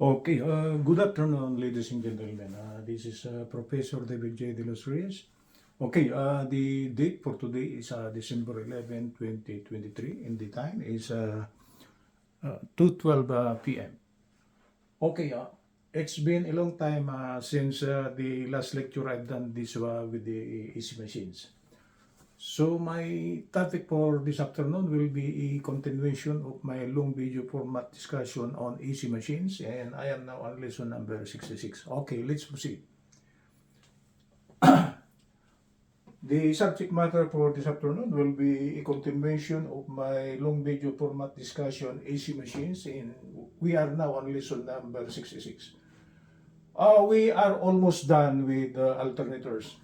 Okay, good afternoon, ladies and gentlemen. This is Professor David J. De Los Reyes. Okay, the date for today is December 11, 2023, and the time is 2:12 p.m. Okay, it's been a long time since the last lecture I've done this with the AC machines. So my topic for this afternoon will be a continuation of my long video format discussion on AC machines, and I am now on lesson number 66. Okay, let's proceed. The subject matter for this afternoon will be a continuation of my long video format discussion AC machines, and we are now on lesson number 66. We are almost done with alternators.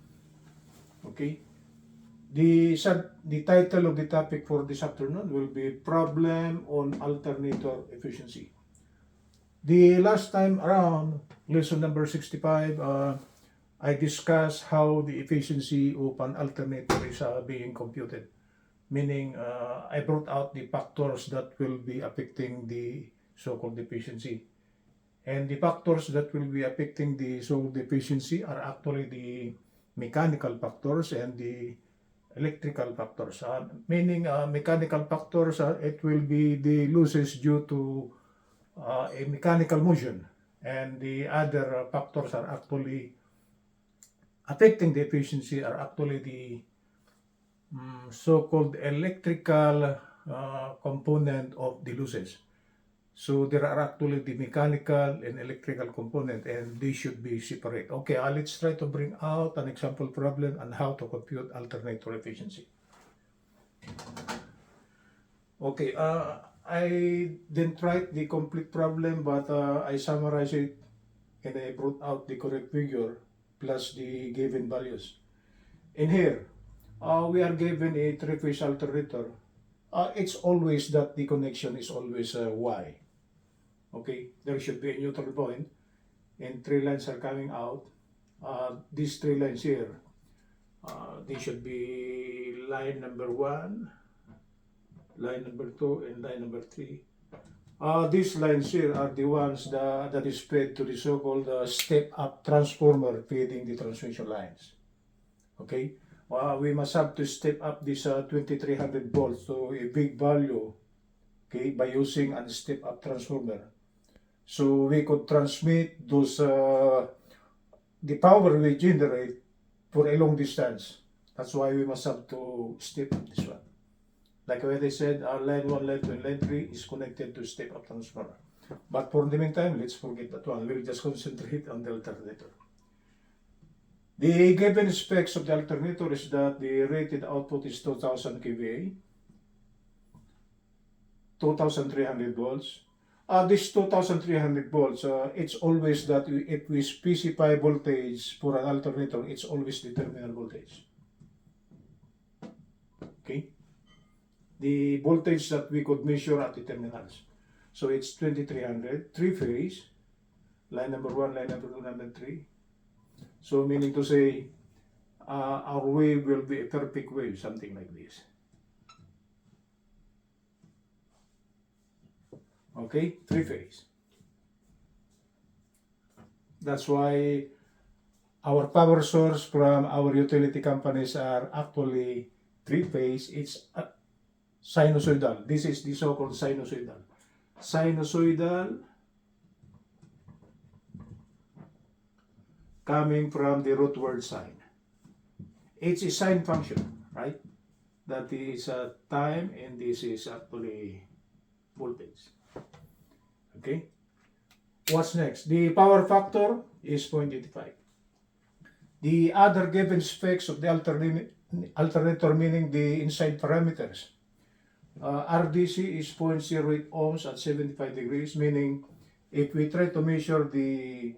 Okay. The title of the topic for this afternoon will be Problem on Alternator Efficiency. The last time around, lesson number 65, I discussed how the efficiency of an alternator is being computed. Meaning, I brought out the factors that will be affecting the so-called efficiency. And the factors that will be affecting the so-called efficiency are actually the mechanical factors and the electrical factors. Meaning mechanical factors, it will be the losses due to a mechanical motion, and the other factors are actually affecting the efficiency are actually the so-called electrical component of the losses. So there are actually the mechanical and electrical component, and they should be separate. Okay, let's try to bring out an example problem on how to compute alternator efficiency. Okay, I didn't write the complete problem, but I summarized it and I brought out the correct figure plus the given values. In here, we are given a three-phase alternator. It's always that the connection is always Y. Okay, there should be a neutral point, and three lines are coming out. These three lines here, they should be line number 1, line number 2, and line number 3. These lines here are the ones that is fed to the so-called step-up transformer feeding the transmission lines. Okay, we must have to step up this 2300 volts to a big value, okay, by using a step-up transformer. So we could transmit those the power we generate for a long distance. That's why we must have to step up this one. Like what I said, line 1, line 2, and line 3 is connected to step-up transformer. But for the meantime, let's forget that one. We'll just concentrate on the alternator. The given specs of the alternator is that the rated output is 2000 kVA, 2300 volts. This 2300 volts, it's always that if we specify voltage for an alternator, it's always the terminal voltage. Okay? The voltage that we could measure at the terminals. So it's 2300, three phase, line number 1, line number 2, number 3. So meaning to say, our wave will be a perfect wave, something like this. Okay, three phase. That's why our power source from our utility companies are actually three phase. It's sinusoidal. This is the so-called sinusoidal. Sinusoidal coming from the root word sine. It's a sine function, right? That is time, and this is actually voltage. Okay. What's next? The power factor is 0.85. The other given specs of the alternator, meaning the inside parameters. RDC is 0.08 ohms at 75 degrees, meaning if we try to measure the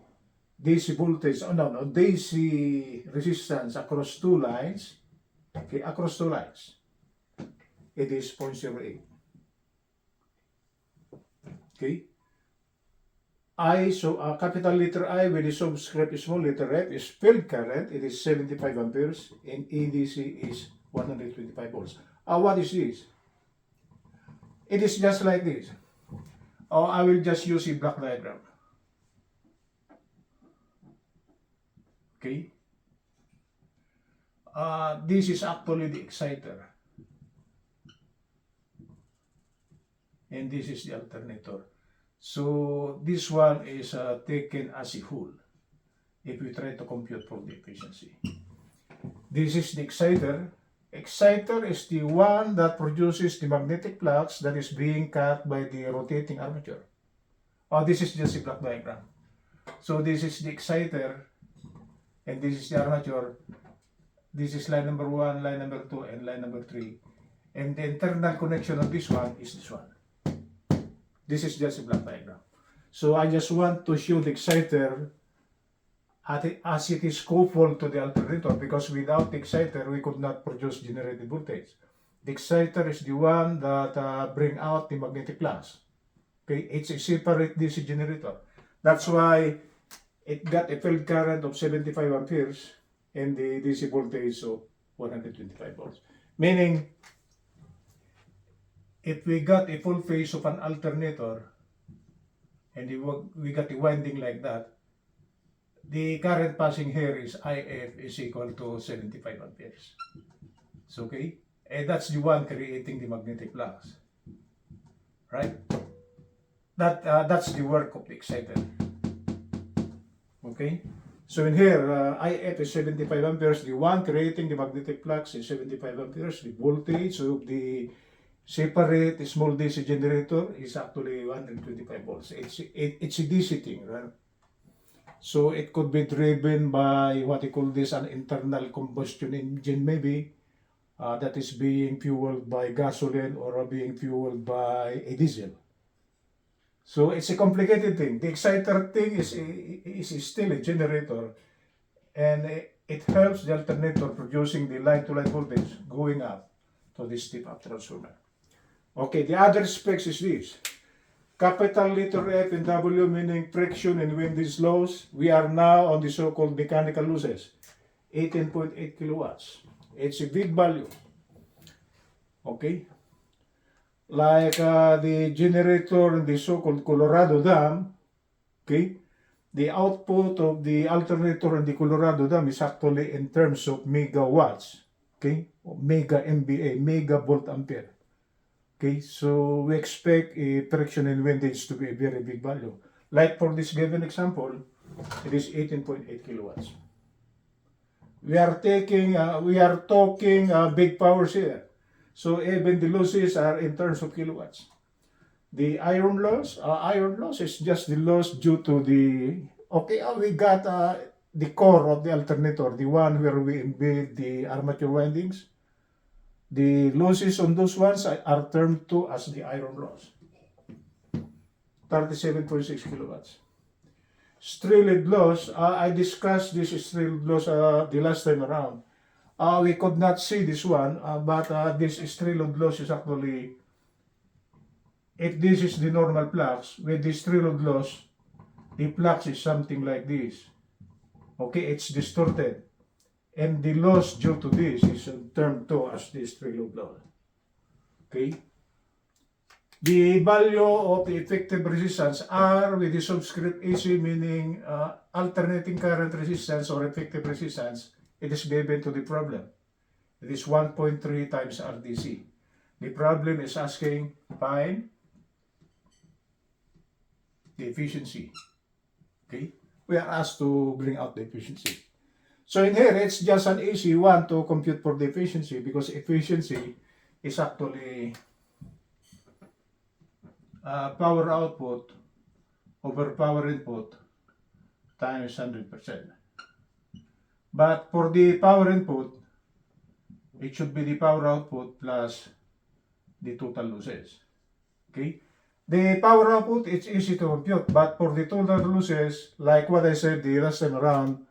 DC voltage, DC resistance across two lines, okay, across two lines, it is 0.08. Okay. Capital letter I with the subscript small letter f is field current. It is 75 amperes, and ADC is 125 volts. What is this? It is just like this. I will just use a block diagram. Okay? This is actually the exciter. And this is the alternator. So this one is taken as a whole if we try to compute for the efficiency. This is the exciter. Exciter is the one that produces the magnetic flux that is being cut by the rotating armature. This is just a block diagram. So this is the exciter, and this is the armature. This is line number 1, line number 2, and line number 3. And the internal connection of this one is this one. This is just a block diagram. So I just want to show the exciter as it is coupled to the alternator, because without the exciter we could not produce generated voltage. The exciter is the one that bring out the magnetic flux. Okay, it's a separate DC generator. That's why it got a field current of 75 amperes and the DC voltage of 125 volts. Meaning, if we got a full phase of an alternator and we got a winding like that, the current passing here is IF is equal to 75 amperes. It's okay? And that's the one creating the magnetic flux. Right? That's the work of the exciter. Okay? So in here, IF is 75 amperes. The one creating the magnetic flux is 75 amperes. The voltage of the separate small DC generator is actually 125 volts. It's a DC thing, right? So it could be driven by what you call this, an internal combustion engine maybe, that is being fueled by gasoline or being fueled by a diesel. So it's a complicated thing. The exciter thing is still a generator, and it helps the alternator producing the line-to-line voltage going up to the step-up transformer. Okay, the other specs is this. Capital letter F and W, meaning friction and windage loss. We are now on the so-called mechanical losses, 18.8 kilowatts. It's a big value. Okay? Like the generator in the so-called Colorado Dam, okay? The output of the alternator in the Colorado Dam is actually in terms of megawatts, okay? Or mega MVA, mega volt ampere. Okay, so we expect a friction and windage to be a very big value. Like for this given example, it is 18.8 kilowatts. We are talking big powers here. So even the losses are in terms of kilowatts. The iron loss is just the loss due to the, we got the core of the alternator, the one where we embed the armature windings. The losses on those ones are termed to as the iron loss. 37.6 kilowatts. Stray-lead loss, I discussed this stray-lead loss the last time around. We could not see this one, but this stray-lead loss is actually, if this is the normal flux, with the stray-lead loss, the flux is something like this. Okay, it's distorted. And the loss due to this is termed to as the stray-lead loss. Okay? The value of the effective resistance R with the subscript AC, meaning alternating current resistance or effective resistance, it is given to the problem. It is 1.3 times RDC. The problem is asking, find the efficiency. Okay? We are asked to bring out the efficiency. So in here, it's just an easy one to compute for the efficiency, because efficiency is actually power output over power input times 100%. But for the power input, it should be the power output plus the total losses. Okay? The power output, it's easy to compute, but for the total losses, like what I said the last time around,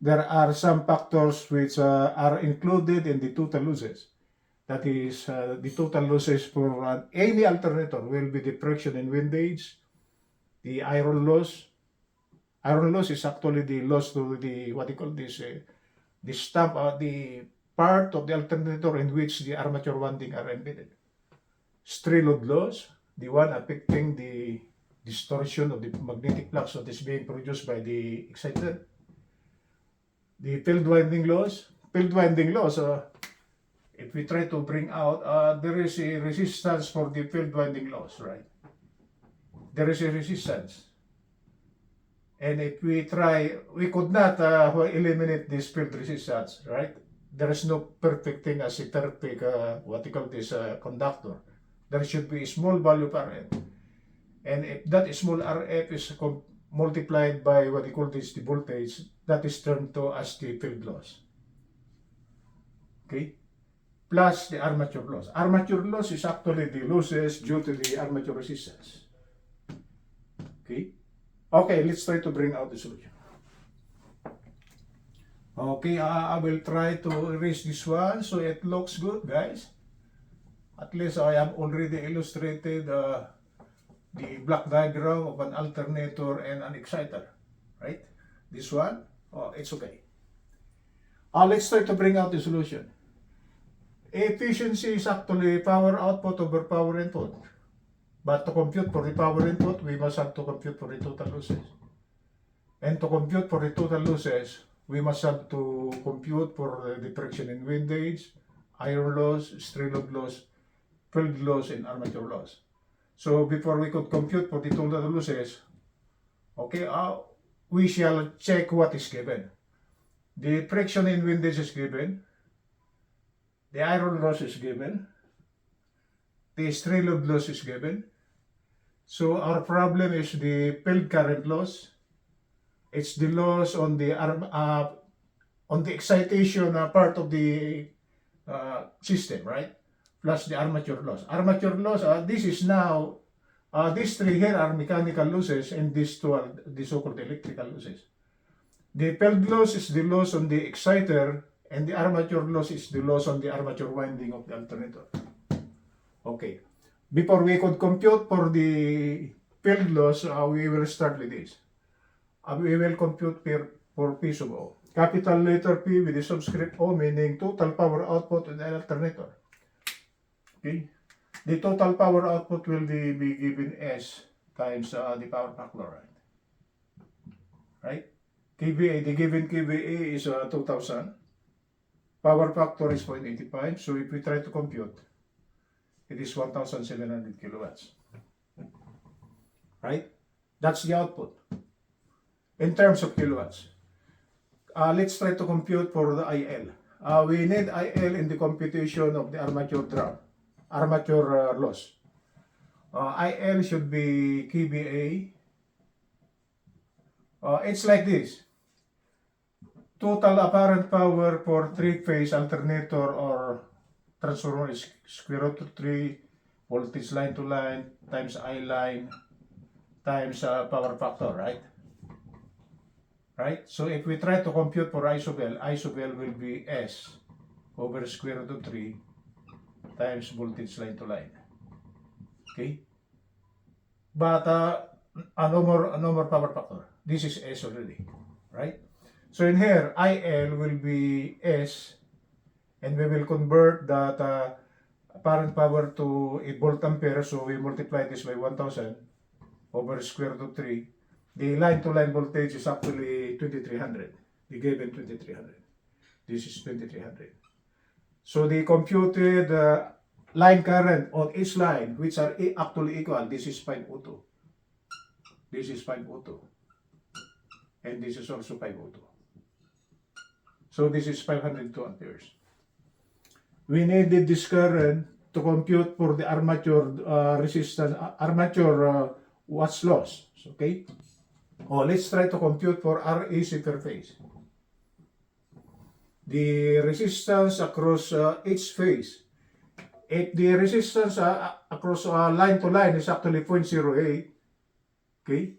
there are some factors which are included in the total losses. That is, the total losses for any alternator will be the friction and windage, the iron loss. Iron loss is actually the loss to the, what you call this, the stump, the part of the alternator in which the armature winding are embedded. Stray-lead loss, the one affecting the distortion of the magnetic flux that is being produced by the exciter. The field winding loss, if we try to bring out, there is a resistance for the field winding loss, right? There is a resistance. And if we try, we could not eliminate this field resistance, right? There is no perfect thing as a perfect, what you call this, conductor. There should be a small value of RF. And if that small RF is multiplied by what you call this, the voltage, that is turned to as the field loss. Okay? Plus the armature loss. Armature loss is actually the losses due to the armature resistance. Okay? Okay, let's try to bring out the solution. Okay, I will try to erase this one so it looks good, guys. At least I have already illustrated the block diagram of an alternator and an exciter, right? This one, oh, it's okay. Let's try to bring out the solution. Efficiency is actually power output over power input. But to compute for the power input, we must have to compute for the total losses. And to compute for the total losses, we must have to compute for the friction in windage, iron loss, stray load loss, field loss, and armature loss. So before we could compute for the total losses, okay, we shall check what is given. The friction in windage is given, the iron loss is given, the stray load loss is given. So our problem is the field current loss. It's the loss on the excitation part of the system, right? Plus the armature loss. Armature loss, this is now, these three here are mechanical losses and these two are the so-called electrical losses. The field loss is the loss on the exciter and the armature loss is the loss on the armature winding of the alternator. Okay. Before we could compute for the field loss, we will start with this. We will compute for P sub O. Capital letter P with the subscript O, meaning total power output in the alternator. Okay. The total power output will be given S times the power factor, right? Right? KVA, the given KVA is 2000. Power factor is 0.85. So if we try to compute, it is 1,700 kilowatts. Right? That's the output. In terms of kilowatts. Let's try to compute for the IL. We need IL in the computation of the armature drop, armature loss. IL should be KVA. It's like this. Total apparent power for three-phase alternator or transformer is square root of 3 voltage line to line times I line times power factor, right? Right? So if we try to compute for I sub L will be S over square root of 3 times voltage line to line. Okay? But no more power factor. This is S already, right? So in here, IL will be S, and we will convert that apparent power to a volt ampere. So we multiply this by 1000 over square root of 3. The line-to-line voltage is actually 2300. The given 2300. This is 2300. So the computed line current on each line, which are actually equal, this is 502. This is 502. And this is also 502. So this is 502 amperes. We needed this current to compute for the armature resistance, armature watts loss. Okay? Let's try to compute for RAC per phase. The resistance across each phase. If the resistance across line to line is actually 0.08, okay,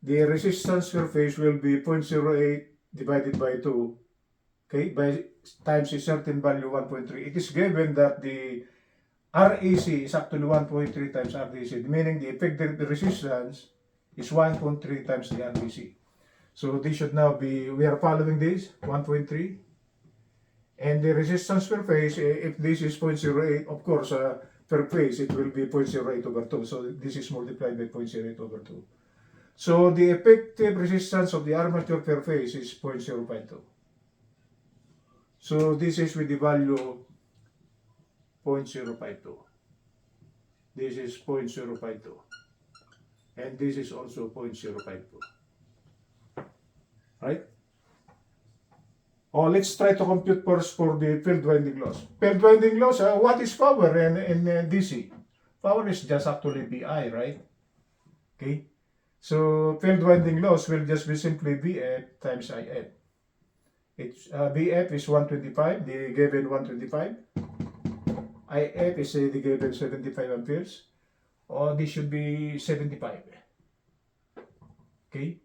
the resistance per phase will be 0.08 divided by 2, okay, by times a certain value 1.3. It is given that the RAC is actually 1.3 times RDC, meaning the effective resistance is 1.3 times the RDC. So this should now be, we are following this, 1.3. And the resistance per phase, if this is 0.08, of course, per phase, it will be 0.08 over 2. So this is multiplied by 0.08 over 2. So the effective resistance of the armature per phase is 0.052. So this is with the value 0.052. This is 0.052. And this is also 0.052. Right? Oh, let's try to compute first for the field winding loss. Field winding loss, what is power in DC? Power is just actually VI, right? Okay. So field winding loss will just be simply VF times IF. It's, VF is 125, the given 125. IF is the given 75 amperes. Or this should be 75. Okay.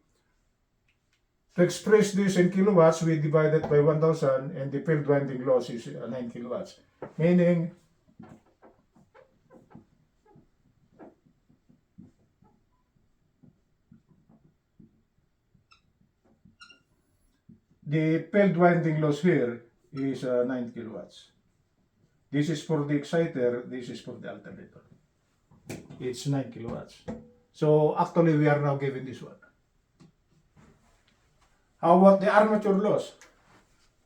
To express this in kilowatts, we divide it by 1000 and the field winding loss is 9 kilowatts. Meaning, the field winding loss here is 9 kilowatts. This is for the exciter, this is for the alternator. It's 9 kilowatts. So actually we are now given this one. How about the armature loss?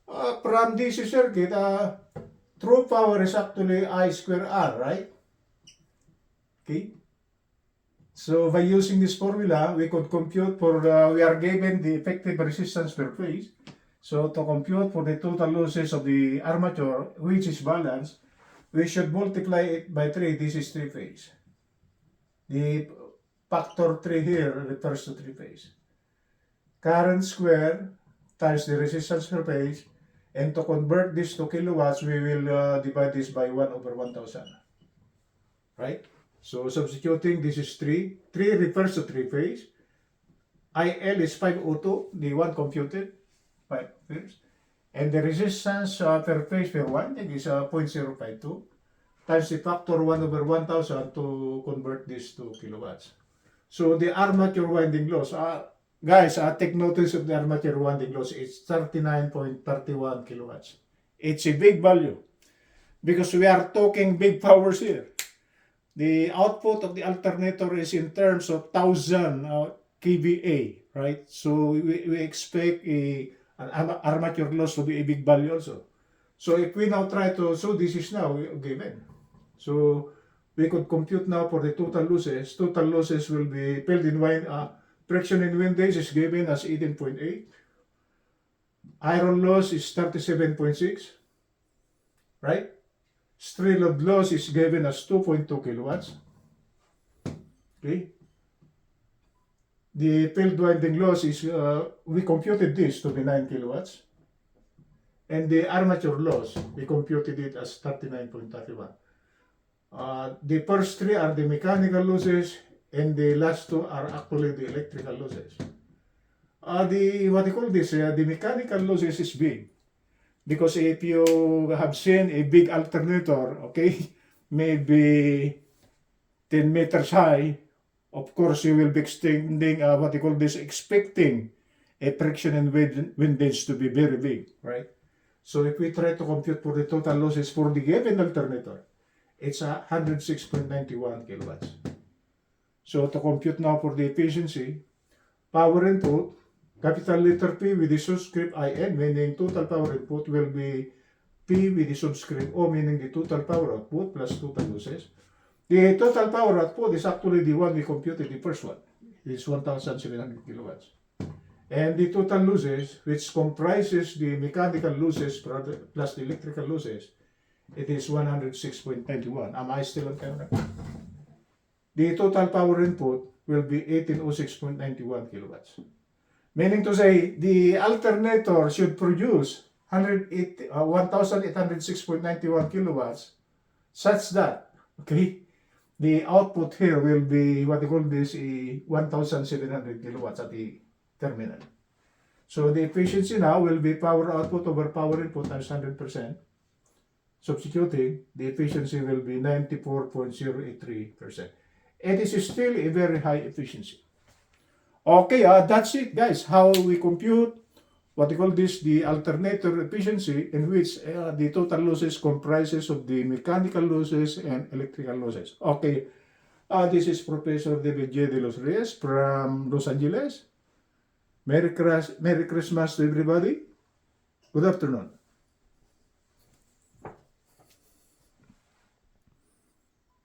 From DC circuit, true power is actually I square R, right? Okay. So by using this formula, we could compute for, we are given the effective resistance per phase. So to compute for the total losses of the armature, which is balanced, we should multiply it by 3. This is 3 phase. The factor 3 here refers to 3 phase. Current square times the resistance per phase, and to convert this to kilowatts, we will divide this by 1 over 1000. Right? So substituting, this is 3. 3 refers to 3 phase. IL is 502, the one computed, 5 phase. And the resistance per phase per 1 is 0.052 times the factor 1 over 1000 to convert this to kilowatts. So the armature winding loss, guys, take notice of the armature winding loss. It's 39.31 kilowatts. It's a big value because we are talking big powers here. The output of the alternator is in terms of 1000 kVA, right? So we expect an armature loss to be a big value also. So if we now try to, so this is now given. So we could compute now for the total losses. Total losses will be field in wind, friction in wind days is given as 18.8. Iron loss is 37.6, right? Stray load loss is given as 2.2 kilowatts. Okay. The field winding loss is, we computed this to be 9 kilowatts. And the armature loss, we computed it as 39.31. The first 3 are the mechanical losses, and the last 2 are actually the electrical losses. What do you call this? The mechanical losses is big. Because if you have seen a big alternator, okay, maybe 10 meters high, of course you will be extending, what you call this, expecting a friction and windage to be very big, right? So if we try to compute for the total losses for the given alternator, it's 106.91 kilowatts. So to compute now for the efficiency, power input, capital letter P with the subscript IN, meaning total power input will be P with the subscript O, meaning the total power output plus total losses. The total power output is actually the one we computed, the first one. It's 1,700 kilowatts. And the total losses, which comprises the mechanical losses plus the electrical losses, it is 106.91. Am I still on camera? The total power input will be 1806.91 kilowatts. Meaning to say, the alternator should produce 1,806.91 kilowatts, such that, okay, the output here will be, what you call this, 1,700 kilowatts at the terminal. So the efficiency now will be power output over power input times 100%. Substituting, the efficiency will be 94.083%. It is still a very high efficiency. Okay, that's it, guys. How we compute, what you call this, the alternator efficiency, in which the total losses comprises of the mechanical losses and electrical losses. Okay, this is Professor David J. De Los Reyes from Los Angeles. Merry Christmas to everybody. Good afternoon.